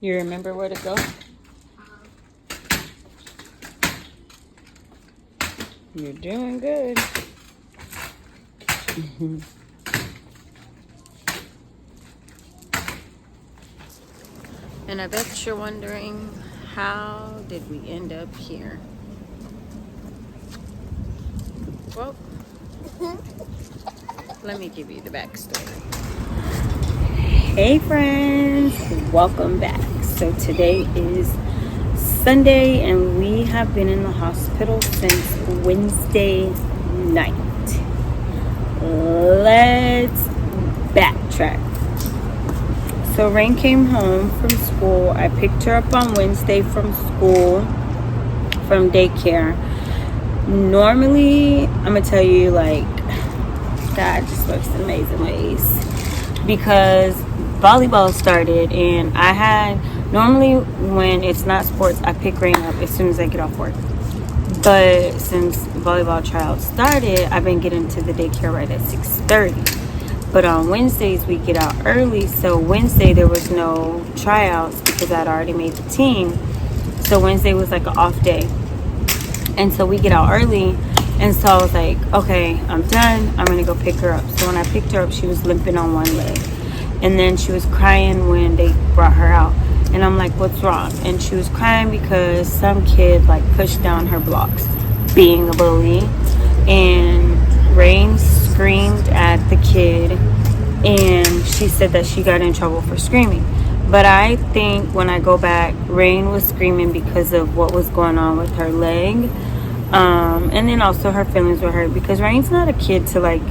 You remember where to go? You're doing good. And I bet you're wondering, how did we end up here? Well, let me give you the backstory. Hey friends, welcome back. So today is Sunday and we have been in the hospital since Wednesday night. Let's backtrack. So Rain came home from school. I picked her up on Wednesday from school, from daycare. Normally, I'm gonna tell you, like, God just works in amazing ways, because volleyball started and I had, normally when it's not sports, I pick Rain up as soon as I get off work. But since volleyball tryouts started, I've been getting to the daycare right at 6:30. But on Wednesdays we get out early, so Wednesday there was no tryouts because I'd already made the team. So Wednesday was like an off day. And so we get out early, and so I was like, okay, I'm done, I'm gonna go pick her up. So when I picked her up, she was limping on one leg. And then she was crying when they brought her out. And I'm like, what's wrong? And she was crying because some kid like pushed down her blocks, being a bully. And Rain screamed at the kid, and she said that she got in trouble for screaming. But I think when I go back, Rain was screaming because of what was going on with her leg. And then also her feelings were hurt because Rain's not a kid to like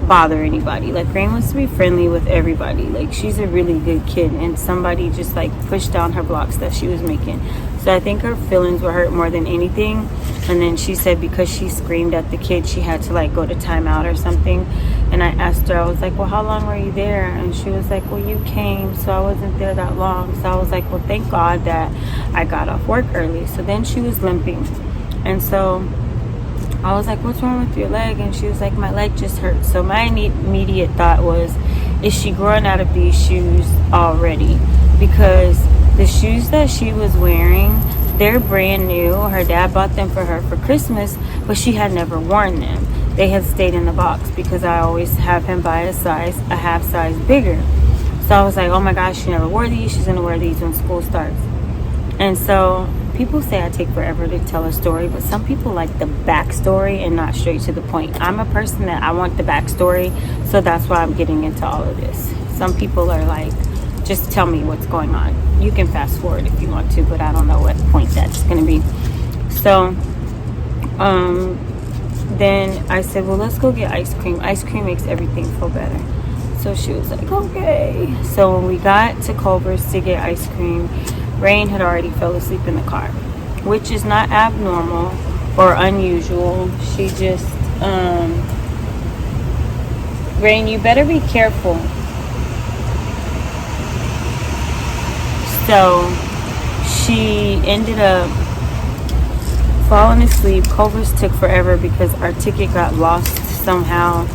bother anybody. Like, Rain wants to be friendly with everybody. Like, she's a really good kid, and somebody just like pushed down her blocks that she was making. So I think her feelings were hurt more than anything. And then she said because she screamed at the kid, she had to like go to timeout or something. And I asked her, I was like, well, how long were you there? And she was like, well, you came, so I wasn't there that long. So I was like, well, thank God that I got off work early. So then she was limping, and so I was like, what's wrong with your leg? And she was like, my leg just hurts. So my immediate thought was, is she growing out of these shoes already? Because the shoes that she was wearing, they're brand new. Her dad bought them for her for Christmas, but she had never worn them. They had stayed in the box because I always have him buy a half size bigger. So I was like, oh my gosh, she never wore these. She's going to wear these when school starts. And so people say I take forever to tell a story, but some people like the backstory and not straight to the point. I'm a person that I want the backstory, so that's why I'm getting into all of this. Some people are like, just tell me what's going on. You can fast forward if you want to, but I don't know what point that's going to be. So then I said, well, let's go get ice cream. Ice cream makes everything feel better. So she was like, okay. So when we got to Culver's to get ice cream, Rain had already fell asleep in the car, which is not abnormal or unusual. She just, Rain, you better be careful. So she ended up falling asleep. Culver's took forever because our ticket got lost somehow.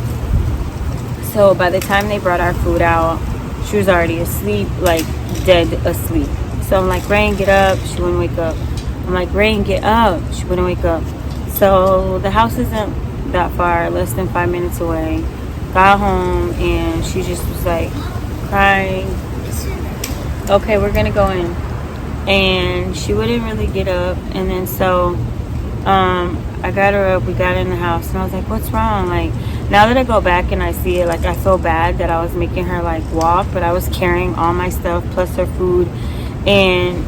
So by the time they brought our food out, she was already asleep, like dead asleep. So I'm like, Rain, get up. She wouldn't wake up. I'm like, Rain, get up. She wouldn't wake up. So the house isn't that far, less than 5 minutes away. Got home and she just was like crying. Okay, we're gonna go in. And she wouldn't really get up. And then so I got her up. We got in the house and I was like, what's wrong? Like, now that I go back and I see it, like, I feel bad that I was making her like walk, but I was carrying all my stuff plus her food. And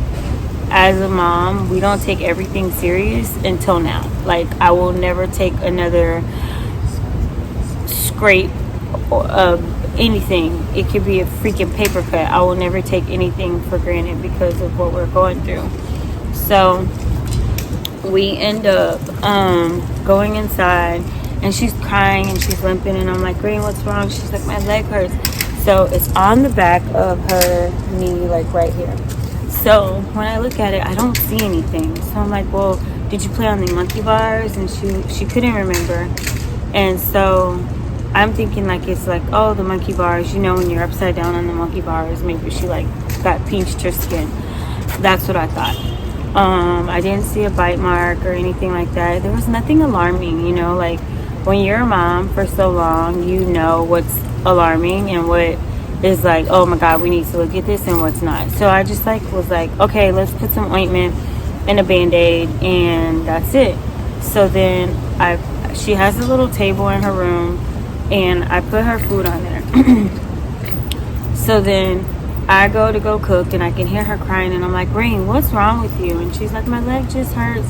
as a mom, we don't take everything serious until now. Like, I will never take another scrape of anything. It could be a freaking paper cut. I will never take anything for granted because of what we're going through. So we end up going inside, and she's crying and she's limping, and I'm like, Rain, what's wrong? She's like, my leg hurts. So it's on the back of her knee, like right here. So when I look at it, I don't see anything. So I'm like, well, did you play on the monkey bars? And she couldn't remember. And so I'm thinking like it's like, oh, the monkey bars, you know, when you're upside down on the monkey bars, maybe she like that pinched her skin. That's what I thought. I didn't see a bite mark or anything like that. There was nothing alarming, you know, like when you're a mom for so long, you know what's alarming and what is like, oh my God, we need to look at this, and what's not. So I just like was like, okay, let's put some ointment and a Band-Aid, and that's it. So then she has a little table in her room, and I put her food on there. So then I go to go cook, and I can hear her crying, and I'm like, Rain, what's wrong with you? And she's like, my leg just hurts.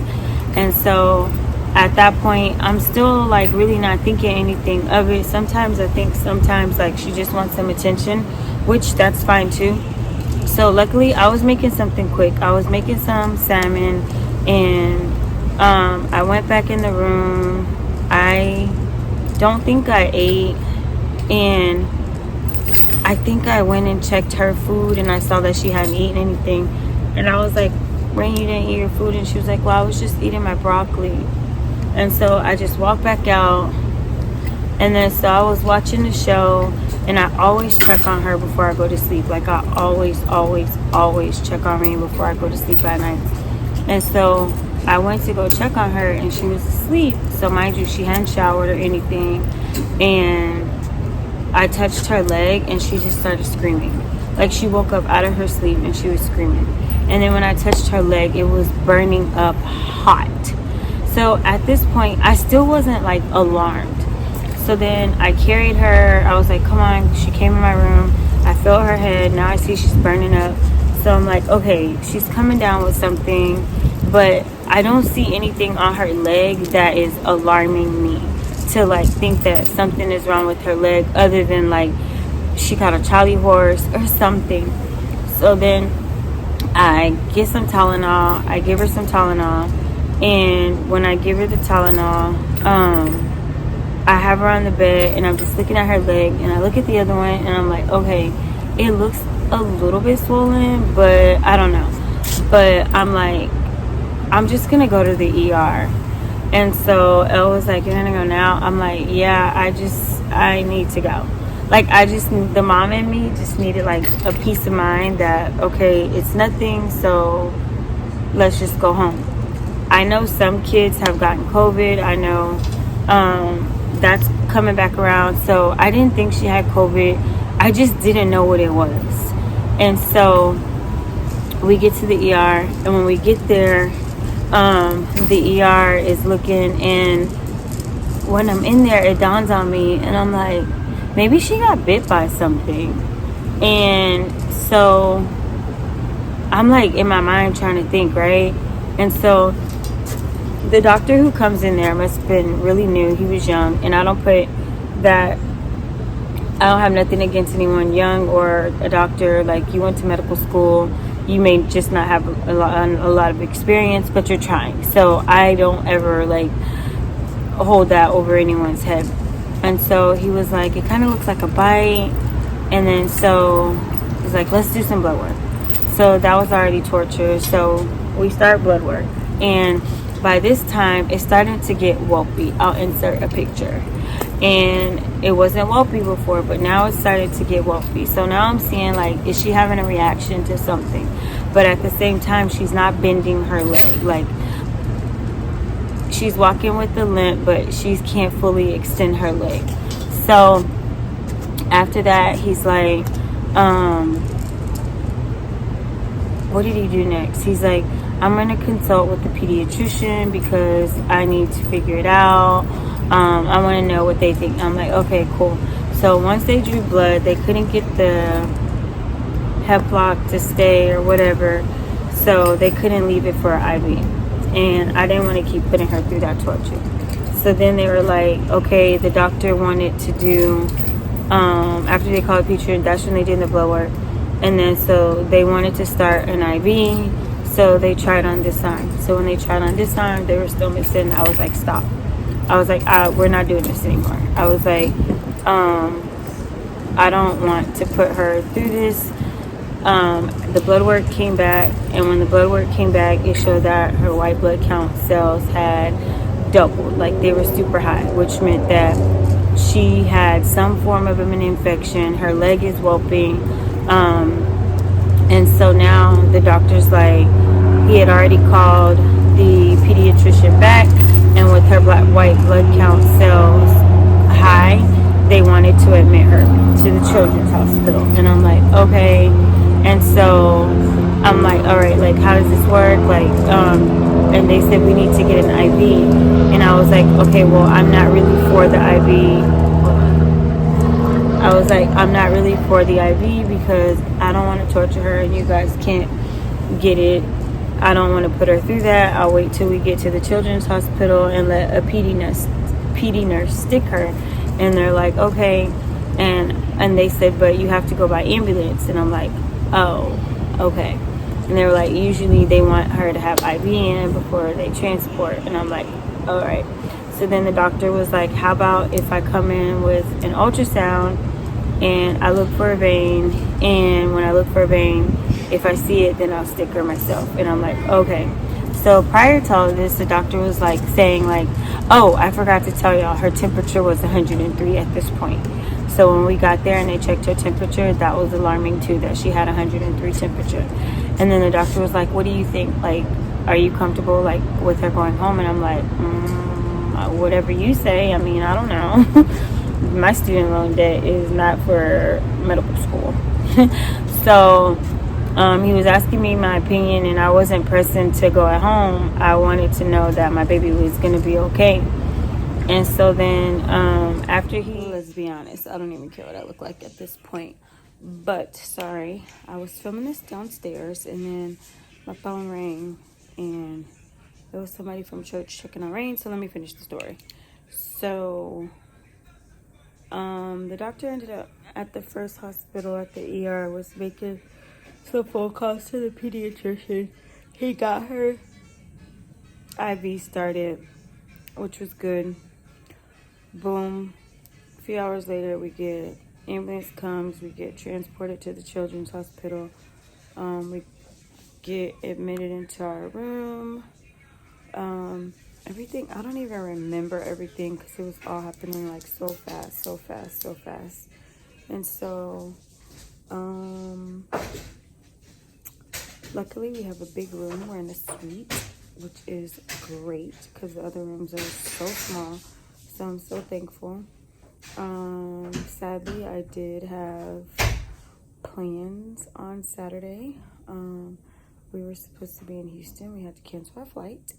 And so at that point, I'm still like really not thinking anything of it. Sometimes I think like she just wants some attention, which that's fine too. So luckily I was making something quick. I was making some salmon, and I went back in the room. I don't think I ate, and I think I went and checked her food, and I saw that she hadn't eaten anything. And I was like, Rain, you didn't eat your food? And she was like, well, I was just eating my broccoli. And so I just walked back out, and then so I was watching the show, and I always check on her before I go to sleep. Like I always check on Rain before I go to sleep at night. And so I went to go check on her, and she was asleep. So mind you, she hadn't showered or anything, and I touched her leg, and she just started screaming. Like she woke up out of her sleep and she was screaming. And then when I touched her leg, it was burning up hot. So at this point, I still wasn't like alarmed. So then I carried her. I was like, come on. She came in my room. I felt her head. Now I see she's burning up. So I'm like, okay, she's coming down with something, but I don't see anything on her leg that is alarming me to like think that something is wrong with her leg, other than like she got a Charlie horse or something. So then I get some Tylenol. I give her some Tylenol. And when I give her the Tylenol, I have her on the bed, and I'm just looking at her leg, and I look at the other one, and I'm like, okay, it looks a little bit swollen, but I don't know. But I'm like, I'm just gonna go to the ER. And so Elle was like, you're gonna go now? I'm like, yeah, I need to go. Like the mom in me just needed like a peace of mind that, okay, it's nothing, so let's just go home. I know some kids have gotten COVID. I know that's coming back around. So I didn't think she had COVID. I just didn't know what it was. And so we get to the ER, and when we get there, the ER is looking, and when I'm in there, it dawns on me, and I'm like, maybe she got bit by something. And so I'm like in my mind trying to think, right? And so the doctor who comes in there must have been really new. He was young, and I don't have nothing against anyone young or a doctor. Like, you went to medical school, you may just not have a lot of experience, but you're trying. So I don't ever like hold that over anyone's head. And so he was like, it kind of looks like a bite. And then so he's like, let's do some blood work. So that was already torture. So we start blood work, and by this time it's starting to get whelpy. I'll insert a picture. And it wasn't whelpy before, but now it's started to get whelpy. So now I'm seeing like, is she having a reaction to something? But at the same time, she's not bending her leg. Like, she's walking with the limp, but she can't fully extend her leg. So after that, he's like, what did he do next? He's like, I'm going to consult with the pediatrician because I need to figure it out. I want to know what they think. I'm like, okay, cool. So once they drew blood, they couldn't get the hep lock to stay or whatever, so they couldn't leave it for an IV. And I didn't want to keep putting her through that torture. So then they were like, okay, the doctor wanted to do, after they called the pediatrician, that's when they did the blood work. And then so they wanted to start an IV, so they tried on this arm. So when they tried on this arm, they were still missing. I was like, stop. I was like, we're not doing this anymore. I was like, I don't want to put her through this. The blood work came back, and when the blood work came back, it showed that her white blood count cells had doubled. Like, they were super high, which meant that she had some form of an infection. Her leg is whelping, And so now the doctor's like, he had already called the pediatrician back, and with her white blood count cells high, they wanted to admit her to the children's hospital. And I'm like, okay. And so I'm like, all right, like, how does this work? Like, and they said we need to get an IV. And I was like, okay, well, I'm not really for the IV. I was like, I'm not really for the IV because I don't want to torture her and you guys can't get it. I don't want to put her through that. I'll wait till we get to the children's hospital and let a PD nurse stick her. And they're like, okay. And they said, but you have to go by ambulance. And I'm like, oh, okay. And they were like, usually they want her to have IV in before they transport. And I'm like, all right. So then the doctor was like, how about if I come in with an ultrasound and I look for a vein, and when I look for a vein, if I see it, then I'll stick her myself. And I'm like, okay. So prior to all of this, the doctor was like saying like, oh, I forgot to tell y'all, her temperature was 103 at this point. So when we got there and they checked her temperature, that was alarming too, that she had 103 temperature. And then the doctor was like, what do you think? Like, are you comfortable like with her going home? And I'm like, whatever you say. I mean, I don't know. My student loan debt is not for medical school. So he was asking me my opinion, and I wasn't pressing to go at home. I wanted to know that my baby was going to be okay. And so then after let's be honest, I don't even care what I look like at this point. But sorry, I was filming this downstairs, and then my phone rang, and it was somebody from church checking on Rain. So let me finish the story. So the doctor ended up at the first hospital at the ER was making some phone calls to the pediatrician. He got her IV started, which was good. Boom. A few hours later, we get ambulance comes. We get transported to the children's hospital. We get admitted into our room. Everything, I don't even remember everything because it was all happening like so fast. And so luckily we have a big room. We're in the suite, which is great because the other rooms are so small. So I'm so thankful. Sadly, I did have plans on Saturday. We were supposed to be in Houston. We had to cancel our flight,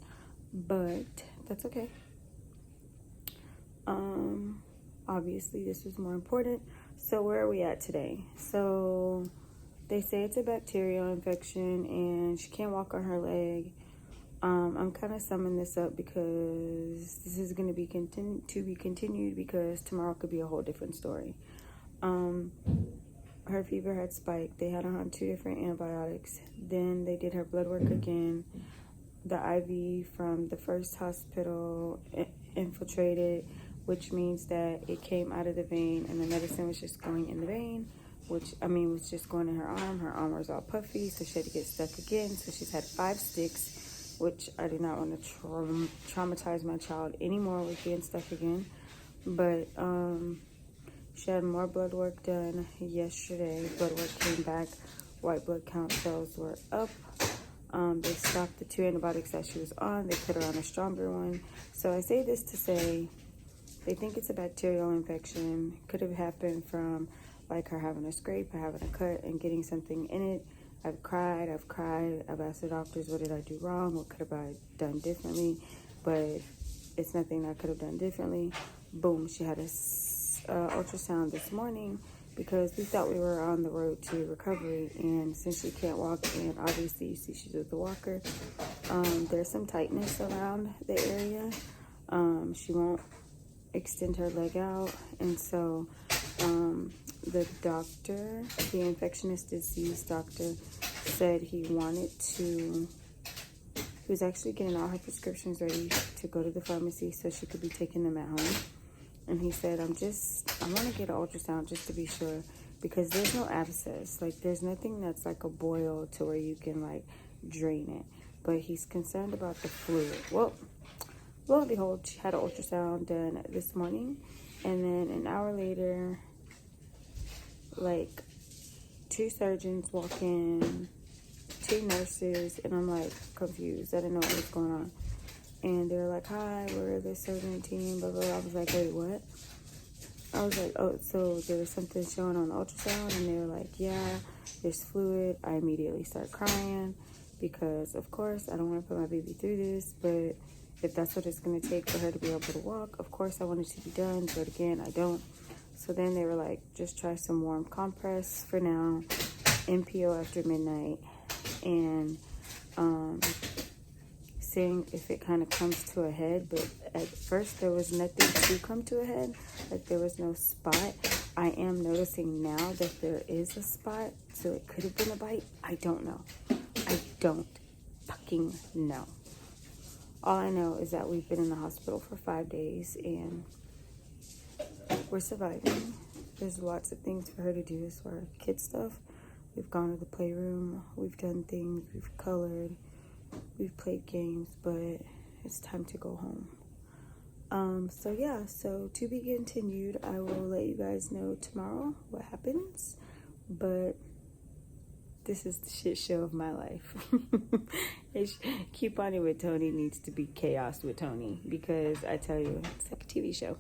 but that's okay. Obviously this was more important. So where are we at today? So they say it's a bacterial infection and she can't walk on her leg. I'm kind of summing this up because this is going to be continued because tomorrow could be a whole different story. Her fever had spiked. They had her on 2 different antibiotics. Then they did her blood work again. The IV from the first hospital infiltrated, which means that it came out of the vein and the medicine was just going in the vein, which was just going in her arm. Her arm was all puffy, so she had to get stuck again. So she's had 5 sticks, which I do not want to traumatize my child anymore with being stuck again. But she had more blood work done yesterday. Blood work came back. White blood count cells were up. They stopped the 2 antibiotics that she was on. They put her on a stronger one. So I say this to say they think it's a bacterial infection. Could have happened from like her having a scrape or having a cut and getting something in it. I've cried. I've asked the doctors, what did I do wrong? What could have I done differently? But it's nothing I could have done differently. Boom, she had a ultrasound this morning because we thought we were on the road to recovery, and since she can't walk, and obviously you see she's with the walker, there's some tightness around the area. She won't extend her leg out, and so the doctor, the infectious disease doctor, said he was actually getting all her prescriptions ready to go to the pharmacy so she could be taking them at home. And he said, I want to get an ultrasound just to be sure, because there's no abscess. Like, there's nothing that's like a boil to where you can like drain it. But he's concerned about the fluid. Well, lo and behold, she had an ultrasound done this morning. And then an hour later, like 2 surgeons walk in, 2 nurses, and I'm like confused. I didn't know what was going on. And they're like, hi, we're the surgeon team, blah, blah, blah. I was like, wait, what? I was like, oh, so there was something showing on the ultrasound? And they were like, yeah, there's fluid. I immediately start crying because, of course, I don't want to put my baby through this, but if that's what it's going to take for her to be able to walk, of course I want it to be done, but again, I don't. So then they were like, just try some warm compress for now, NPO after midnight, and seeing if it kind of comes to a head. But at first there was nothing to come to a head, like there was no spot. I am noticing now that there is a spot, so it could have been a bite. I don't know. I don't fucking know. All I know is that we've been in the hospital for 5 days and we're surviving. There's lots of things for her to do as far as kid stuff. We've gone to the playroom, we've done things, we've colored, we've played games, but it's time to go home. So yeah, so to be continued. I will let you guys know tomorrow what happens, but this is the shit show of my life. Couponing with Tony needs to be chaos with Tony, because I tell you, it's like a TV show.